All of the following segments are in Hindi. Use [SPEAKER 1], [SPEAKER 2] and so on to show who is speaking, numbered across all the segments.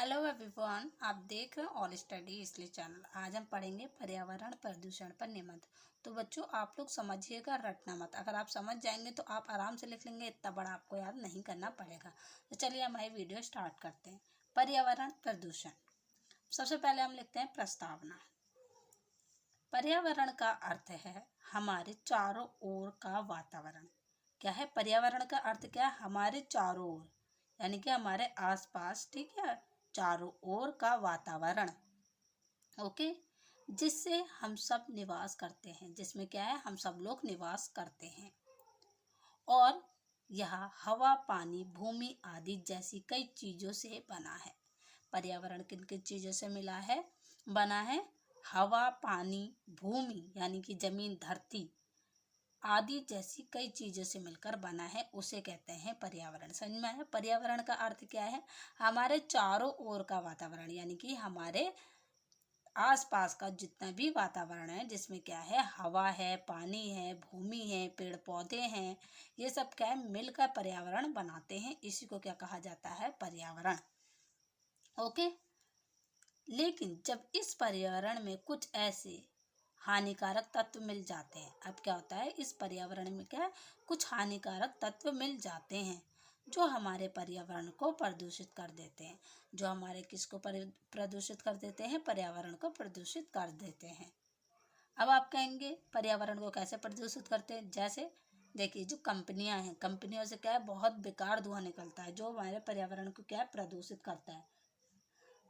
[SPEAKER 1] हेलो एवरीवन, आप देख रहे हैं ऑल स्टडी इसलिए चैनल। आज हम पढ़ेंगे पर्यावरण प्रदूषण पर निबंध। तो बच्चों, आप लोग समझिएगा, रटना मत। अगर आप समझ जाएंगे तो आप आराम से लिख लेंगे, इतना बड़ा आपको याद नहीं करना पड़ेगा। तो चलिए हमारी वीडियो स्टार्ट करते हैं। पर्यावरण प्रदूषण। सबसे पहले हम लिखते हैं प्रस्तावना। पर्यावरण का अर्थ है हमारे चारों ओर का वातावरण। क्या है पर्यावरण का अर्थ? क्या है? हमारे चारों ओर, यानी कि हमारे आसपास, ठीक है, चारों ओर का वातावरण। ओके, जिससे हम सब निवास करते हैं, जिसमें क्या है, हम सब लोग निवास करते हैं। और यह हवा, पानी, भूमि आदि जैसी कई चीजों से बना है। पर्यावरण किन किन चीजों से मिला है, बना है? हवा, पानी, भूमि यानी कि जमीन, धरती आदि जैसी कई चीजों से मिलकर बना है, उसे कहते हैं पर्यावरण। समझ में आया? पर्यावरण का अर्थ क्या है? हमारे चारों ओर का वातावरण, यानी कि हमारे आसपास का जितना भी वातावरण है, जिसमें क्या है, हवा है, पानी है, भूमि है, पेड़ पौधे हैं, ये सब क्या है, मिलकर पर्यावरण बनाते हैं। इसी को क्या कहा जाता है? पर्यावरण। ओके, लेकिन जब इस पर्यावरण में कुछ ऐसे हानिकारक तत्व मिल जाते हैं, अब क्या होता है, इस पर्यावरण में क्या है, कुछ हानिकारक तत्व मिल जाते हैं जो हमारे पर्यावरण को प्रदूषित कर देते हैं। जो हमारे किसको प्रदूषित कर देते हैं? पर्यावरण को प्रदूषित कर देते हैं। अब आप कहेंगे पर्यावरण को कैसे प्रदूषित करते हैं? जैसे देखिए, जो कंपनियां हैं, कंपनियों से क्या है, बहुत बेकार धुआं निकलता है, जो हमारे पर्यावरण को क्या है, प्रदूषित करता है।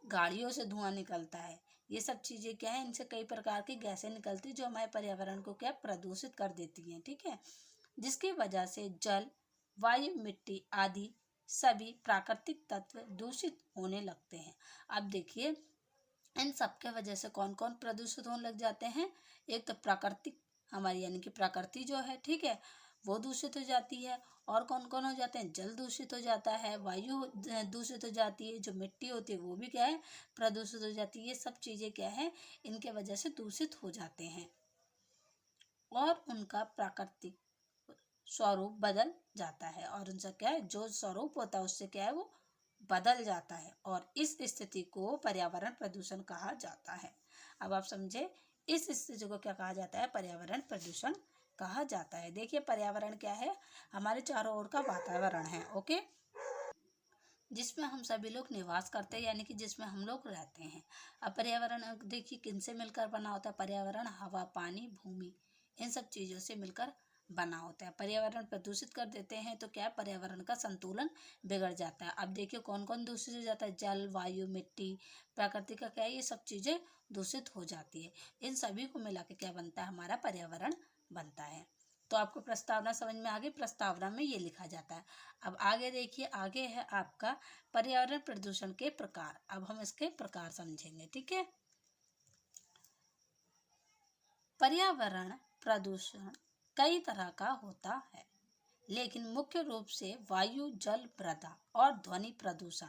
[SPEAKER 1] गाड़ियों से धुआं निकलता है, ये सब चीज़ें क्या है, इनसे कई प्रकार की गैसें निकलती है जो हमारे पर्यावरण को क्या प्रदूषित कर देती हैं। ठीक है, जिसकी वजह से जल, वायु, मिट्टी आदि सभी प्राकृतिक तत्व दूषित होने लगते हैं। अब देखिए, इन सब के वजह से कौन कौन प्रदूषित होने लग जाते हैं? एक तो प्राकृतिक, हमारी यानी कि प्रकृति जो है, ठीक है, वो दूषित हो जाती है। और कौन कौन हो जाते हैं? जल दूषित हो जाता है, वायु दूषित हो जाती है, जो मिट्टी होती है वो भी क्या है, प्रदूषित हो जाती है। ये सब चीज़ें क्या है, इनके वजह से दूषित हो जाते हैं और उनका प्राकृतिक स्वरूप बदल जाता है। और उनसे क्या है, जो स्वरूप होता है उससे क्या है, वो बदल जाता है। और इस स्थिति को पर्यावरण प्रदूषण कहा जाता है। अब आप समझे, इस स्थिति को क्या कहा जाता है? पर्यावरण प्रदूषण कहा जाता है। देखिए, पर्यावरण क्या है? हमारे चारों ओर का वातावरण है। ओके, जिसमें हम सभी लोग निवास करते हैं, यानी कि जिसमें हम लोग रहते हैं। अब पर्यावरण देखिए किनसे मिलकर बना होता है? पर्यावरण हवा, पानी, भूमि, इन सब चीज़ों से मिलकर बना होता है। पर्यावरण प्रदूषित कर देते हैं तो क्या है, पर्यावरण का संतुलन बिगड़ जाता है। अब देखिए कौन कौन दूषित हो जाता है? जल, वायु, मिट्टी, प्रकृति का क्या है, ये सब चीज़ें दूषित हो जाती है। इन सभी को मिला के क्या बनता है? हमारा पर्यावरण बनता है। तो आपको प्रस्तावना समझ में आ गई? प्रस्तावना में ये लिखा जाता है। अब आगे देखिए, आगे है आपका पर्यावरण प्रदूषण के प्रकार। अब हम इसके प्रकार समझेंगे। ठीक है, पर्यावरण प्रदूषण कई तरह का होता है, लेकिन मुख्य रूप से वायु, जल, मृदा और ध्वनि प्रदूषण।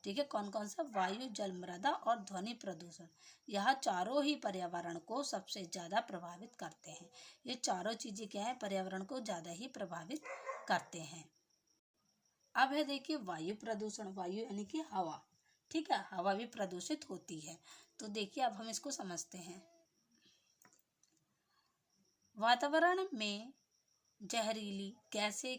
[SPEAKER 1] ठीक है, कौन कौन सा? वायु, जल, मृदा और ध्वनि प्रदूषण। यह चारों ही पर्यावरण को सबसे ज्यादा प्रभावित करते हैं। ये चारों चीजें क्या है, पर्यावरण को ज्यादा ही प्रभावित करते हैं। अब है देखिए वायु प्रदूषण। वायु यानी कि हवा, ठीक है, हवा भी प्रदूषित होती है। तो देखिए अब हम इसको समझते हैं। वातावरण में जहरीली गैसें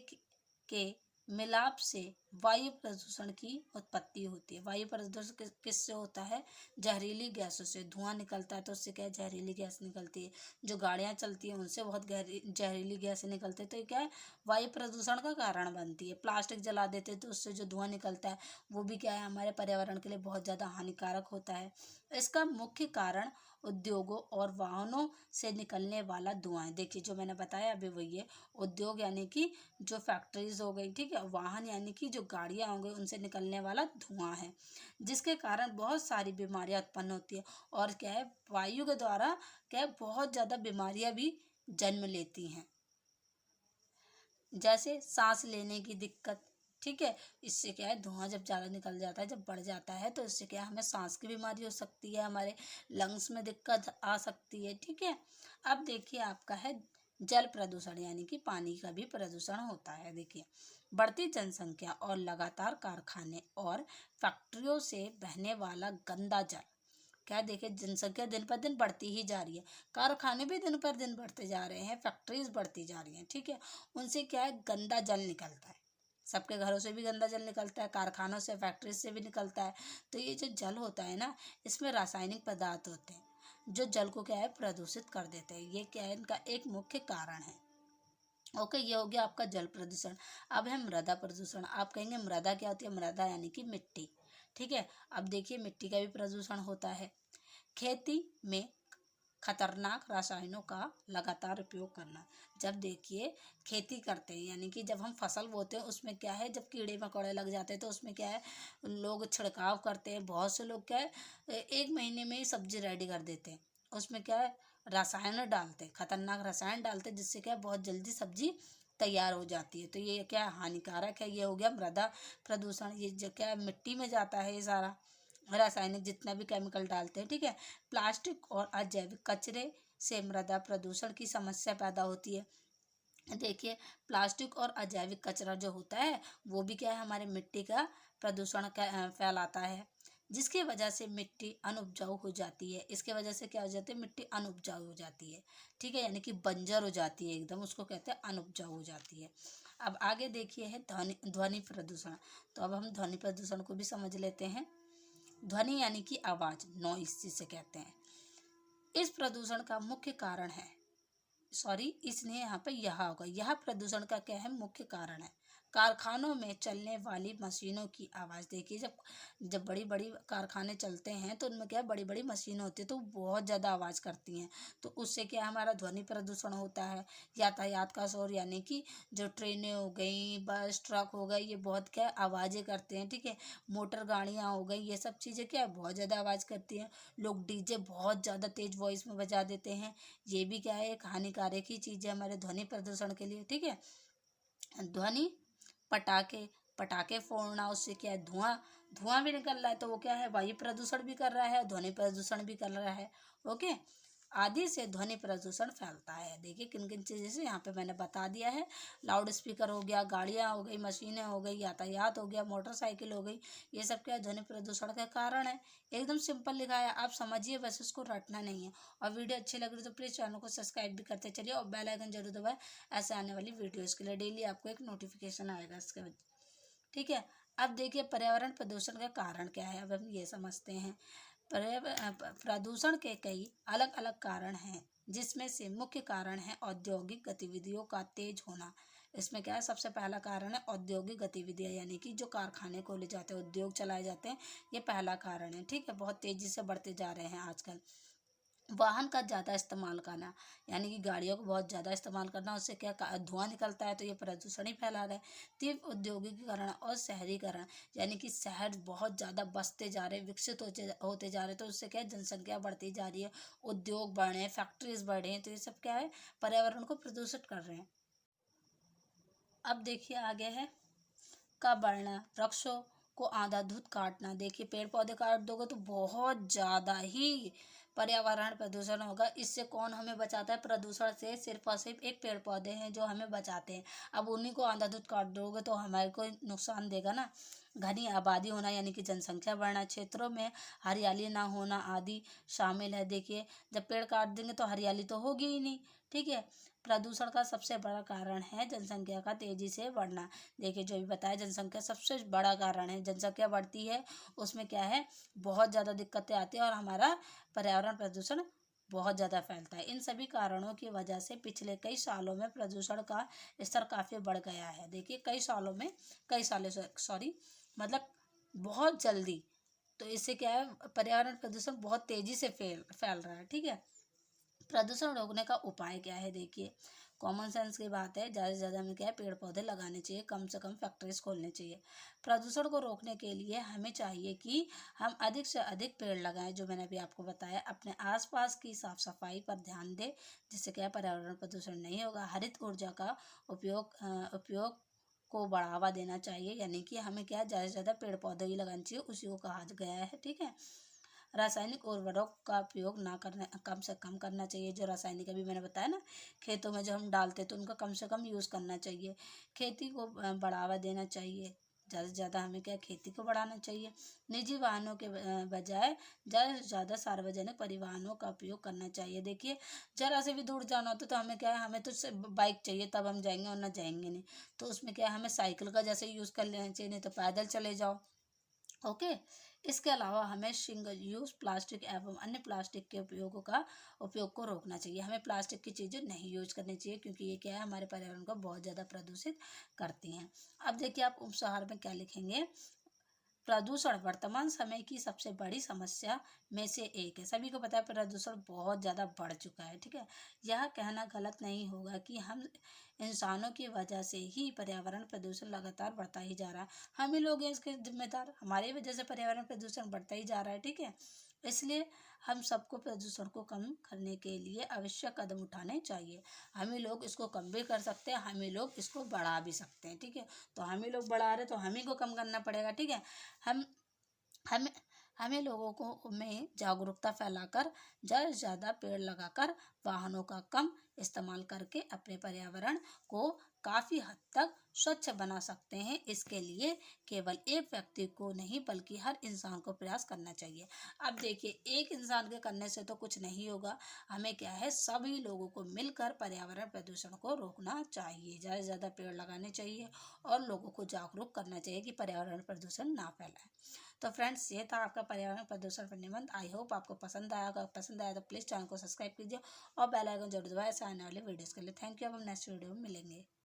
[SPEAKER 1] के मिलाप से वायु प्रदूषण की उत्पत्ति होती है। वायु प्रदूषण किससे होता है? जहरीली गैसों से। धुआं निकलता है तो उससे क्या है, जहरीली गैस निकलती है। जो गाड़ियां चलती हैं उनसे बहुत जहरीली गैसें निकलती है, तो ये क्या है, वायु प्रदूषण का कारण बनती है। प्लास्टिक जला देते तो उससे जो धुआं निकलता है वो भी क्या है, हमारे पर्यावरण के लिए बहुत ज़्यादा हानिकारक होता है। इसका मुख्य कारण उद्योगों और वाहनों से निकलने वाला धुआं है। देखिए जो मैंने बताया अभी वही है। उद्योग यानी कि जो फैक्ट्रीज हो गई, ठीक है, वाहन यानी कि जो गाड़ियां हो गई, उनसे निकलने वाला धुआं है, जिसके कारण बहुत सारी बीमारियां उत्पन्न होती है। और क्या है, वायु के द्वारा क्या है, बहुत ज़्यादा बीमारियां भी जन्म लेती हैं, जैसे सांस लेने की दिक्कत। ठीक है, इससे क्या है, धुआं जब ज़्यादा निकल जाता है, जब बढ़ जाता है, तो इससे क्या है, हमें सांस की बीमारी हो सकती है, हमारे लंग्स में दिक्कत आ सकती है। ठीक है, अब देखिए आपका है जल प्रदूषण, यानी कि पानी का भी प्रदूषण होता है। देखिए बढ़ती जनसंख्या और लगातार कारखाने और फैक्ट्रियों से बहने वाला गंदा जल। क्या देखिए, जनसंख्या दिन पर दिन बढ़ती ही जा रही है, कारखाने भी दिन पर दिन बढ़ते जा रहे हैं, फैक्ट्रीज बढ़ती जा रही हैं, ठीक है। उनसे क्या है, गंदा जल निकलता है, सबके घरों से भी गंदा जल निकलता है, कारखानों से, फैक्ट्रीज से भी निकलता है। तो ये जो जल होता है ना, इसमें रासायनिक पदार्थ होते हैं जो जल को क्या है, प्रदूषित कर देते हैं। ये क्या है, इनका एक मुख्य कारण है। ओके, ये हो गया आपका जल प्रदूषण। अब है मृदा प्रदूषण। आप कहेंगे मृदा क्या होती है? मृदा यानी कि मिट्टी, ठीक है। अब देखिए, मिट्टी का भी प्रदूषण होता है। खेती में खतरनाक रसायनों का लगातार उपयोग करना। जब देखिए खेती करते हैं, यानी कि जब हम फसल बोते हैं, उसमें क्या है, जब कीड़े मकोड़े लग जाते हैं तो उसमें क्या है, लोग छिड़काव करते हैं। बहुत से लोग क्या है, 1 महीने में ही सब्जी रेडी कर देते हैं। उसमें क्या है, रसायन डालते हैं, खतरनाक रसायन डालते हैं, जिससे क्या है, बहुत जल्दी सब्जी तैयार हो जाती है। तो ये क्या हानिकारक है। ये हो गया मृदा प्रदूषण। ये जो क्या है, मिट्टी में जाता है ये सारा रासायनिक जितना भी केमिकल डालते हैं, ठीक है। प्लास्टिक और अजैविक कचरे से मृदा प्रदूषण की समस्या पैदा होती है। देखिए, प्लास्टिक और अजैविक कचरा जो होता है, वो भी क्या है, हमारे मिट्टी का प्रदूषण फैलाता है, जिसकी वजह से मिट्टी अनुपजाऊ हो जाती है। इसके वजह से क्या हो जाती है, मिट्टी अनुपजाऊ हो जाती है, ठीक है, यानी कि बंजर हो जाती है एकदम, उसको कहते हैं अनुपजाऊ हो जाती है। अब आगे देखिए है ध्वनि ध्वनि प्रदूषण। तो अब हम ध्वनि प्रदूषण को भी समझ लेते हैं। ध्वनि यानी कि आवाज, नॉइस जिसे कहते हैं। इस प्रदूषण का मुख्य कारण है, सॉरी, इसलिए यहाँ पे यह होगा, यह प्रदूषण का क्या है, मुख्य कारण है। कारखानों में चलने वाली मशीनों की आवाज़। देखिए, जब जब बड़ी बड़ी कारखाने चलते हैं तो उनमें क्या है, बड़ी बड़ी मशीनें होती है, तो बहुत ज़्यादा आवाज़ करती हैं। तो उससे क्या हमारा ध्वनि प्रदूषण होता है। यातायात का शोर, यानी कि जो ट्रेनें हो गई, बस, ट्रक हो गई, ये बहुत क्या है, आवाज़ें करते हैं, ठीक है। मोटर गाड़ियाँ हो गई, ये सब चीज़ें क्या है, बहुत ज़्यादा आवाज़ करती हैं। लोग डीजे बहुत ज़्यादा तेज़ वॉइस में बजा देते हैं। ये भी क्या है, एक हानिकारक ही चीज़ है हमारे ध्वनि प्रदूषण के लिए, ठीक है। ध्वनि पटाखे, पटाखे फोड़ना, उससे क्या है, धुआं धुआं भी निकल रहा है, तो वो क्या है, वायु प्रदूषण भी कर रहा है, ध्वनि प्रदूषण भी कर रहा है। ओके, आदि से ध्वनि प्रदूषण फैलता है। देखिए किन किन चीज़ों से, यहाँ पे मैंने बता दिया है। लाउड स्पीकर हो गया, गाड़ियाँ हो गई, मशीनें हो गई, यातायात हो गया, मोटरसाइकिल हो गई, ये सब क्या है, ध्वनि प्रदूषण का कारण है। एकदम सिंपल लिखा है, आप समझिए, बस उसको रटना नहीं है। और वीडियो अच्छी लग रही तो प्लीज़ चैनल को सब्सक्राइब भी करते चलिए और बेल आइकन जरूर दबाएं, ऐसे आने वाली वीडियोज़ के लिए डेली आपको एक नोटिफिकेशन आएगा इसके, ठीक है। अब देखिए, पर्यावरण प्रदूषण का कारण क्या है, अब हम ये समझते हैं। प्रदूषण के कई अलग अलग कारण हैं, जिसमें से मुख्य कारण है औद्योगिक गतिविधियों का तेज होना। इसमें क्या है, सबसे पहला कारण है औद्योगिक गतिविधियां, यानी कि जो कारखाने खोले जाते हैं, उद्योग चलाए जाते हैं, ये पहला कारण है, ठीक है। बहुत तेजी से बढ़ते जा रहे हैं आजकल। वाहन का ज़्यादा इस्तेमाल करना, यानी कि गाड़ियों को बहुत ज़्यादा इस्तेमाल करना, उससे क्या धुआं निकलता है, तो ये प्रदूषण ही फैला रहा है। तीव्र औद्योगिकीकरण और शहरीकरण, यानी कि शहर बहुत ज़्यादा बसते जा रहे हैं, विकसित होते जा रहे हैं, तो उससे क्या है, जनसंख्या बढ़ती जा रही है, उद्योग बढ़े, फैक्ट्रीज बढ़े, तो ये सब क्या है, पर्यावरण को प्रदूषित कर रहे हैं। अब देखिए आगे है का बढ़ना, वृक्षों को आधाधुत काटना। देखिए, पेड़ पौधे काट दोगे तो बहुत ज़्यादा ही पर्यावरण प्रदूषण होगा। इससे कौन हमें बचाता है प्रदूषण से? सिर्फ और सिर्फ एक पेड़ पौधे हैं जो हमें बचाते हैं। अब उन्हीं को आधाधुत काट दोगे तो हमारे को नुकसान देगा ना। घनी आबादी होना, यानी कि जनसंख्या बढ़ना, क्षेत्रों में हरियाली ना होना आदि शामिल है। देखिए, जब पेड़ काट देंगे तो हरियाली तो होगी ही नहीं, ठीक है। प्रदूषण का सबसे बड़ा कारण है जनसंख्या का तेजी से बढ़ना। देखिए, जो भी बताया, जनसंख्या सबसे बड़ा कारण है। जनसंख्या बढ़ती है, उसमें क्या है, बहुत ज़्यादा दिक्कतें आती हैं और हमारा पर्यावरण प्रदूषण बहुत ज़्यादा फैलता है। इन सभी कारणों की वजह से पिछले कई सालों में प्रदूषण का स्तर काफ़ी बढ़ गया है। देखिए, कई सालों से, सॉरी, मतलब बहुत जल्दी। तो इससे क्या है, पर्यावरण प्रदूषण बहुत तेज़ी से फैल रहा है, ठीक है। प्रदूषण रोकने का उपाय क्या है? देखिए, कॉमन सेंस की बात है, ज़्यादा से ज़्यादा हमें क्या है, पेड़ पौधे लगाने चाहिए, कम से कम फैक्ट्रीज खोलने चाहिए। प्रदूषण को रोकने के लिए हमें चाहिए कि हम अधिक से अधिक पेड़ लगाएं, जो मैंने अभी आपको बताया। अपने आसपास की साफ सफाई पर ध्यान दें, जिससे क्या है, पर्यावरण प्रदूषण नहीं होगा। हरित ऊर्जा का उपयोग को बढ़ावा देना चाहिए, यानी कि हमें क्या है, ज़्यादा से ज़्यादा पेड़ पौधे ही लगाने चाहिए, उसी को कहा गया है, ठीक है। रासायनिक उर्वरक का उपयोग ना करना, कम से कम करना चाहिए। जो रासायनिक अभी मैंने बताया ना, खेतों में जो हम डालते तो उनका कम से कम यूज़ करना चाहिए। खेती को बढ़ावा देना चाहिए, ज़्यादा से ज़्यादा हमें क्या खेती को बढ़ाना चाहिए। निजी वाहनों के बजाय ज़्यादा से ज़्यादा सार्वजनिक परिवहनों का उपयोग करना चाहिए। देखिए, ज़रा से भी दूर जाना होता तो हमें क्या है, हमें तो सिर्फ बाइक चाहिए तब हम जाएंगे, और ना जाएंगे नहीं। तो उसमें क्या है, हमें साइकिल का जैसे यूज़ कर लेना चाहिए, नहीं तो पैदल चले जाओ। ओके। इसके अलावा हमें सिंगल यूज़ प्लास्टिक एवं अन्य प्लास्टिक के उपयोग को रोकना चाहिए। हमें प्लास्टिक की चीज़ें नहीं यूज करनी चाहिए, क्योंकि ये क्या है, हमारे पर्यावरण को बहुत ज़्यादा प्रदूषित करती हैं। अब देखिए, आप उपसंहार में क्या लिखेंगे। प्रदूषण वर्तमान समय की सबसे बड़ी समस्या में से एक है। सभी को पता है प्रदूषण बहुत ज़्यादा बढ़ चुका है, ठीक है। यह कहना गलत नहीं होगा कि हम इंसानों की वजह से ही पर्यावरण प्रदूषण लगातार बढ़ता ही जा रहा है। हम ही लोग हैं इसके जिम्मेदार, हमारी वजह से पर्यावरण प्रदूषण बढ़ता ही जा रहा है, ठीक है। इसलिए हम सबको प्रदूषण को कम करने के लिए आवश्यक कदम उठाने चाहिए। हम ही लोग इसको कम भी कर सकते हैं, हम ही लोग इसको बढ़ा भी सकते हैं, ठीक है। तो हम ही लोग बढ़ा रहे तो हम ही को कम करना पड़ेगा, ठीक है। हम हमें हमें लोगों को में जागरूकता फैलाकर ज़्यादा से ज़्यादा पेड़ लगाकर वाहनों का कम इस्तेमाल करके अपने पर्यावरण को काफ़ी हद तक स्वच्छ बना सकते हैं। इसके लिए केवल एक व्यक्ति को नहीं बल्कि हर इंसान को प्रयास करना चाहिए। अब देखिए, एक इंसान के करने से तो कुछ नहीं होगा, हमें क्या है, सभी लोगों को मिलकर पर्यावरण प्रदूषण को रोकना चाहिए। ज़्यादा से ज़्यादा पेड़ लगाने चाहिए और लोगों को जागरूक करना चाहिए कि पर्यावरण प्रदूषण ना फैलाए। तो फ्रेंड्स, ये था आपका पर्यावरण प्रदूषण पर निबंध। आई होप आपको पसंद आया। अगर पसंद आया तो प्लीज़ चैनल को सब्सक्राइब कीजिए और बेल आइकन जरूर दबाएं ऐसे आने वाले वीडियोस के लिए। Thank you. अब हम नेक्स्ट वीडियो में मिलेंगे।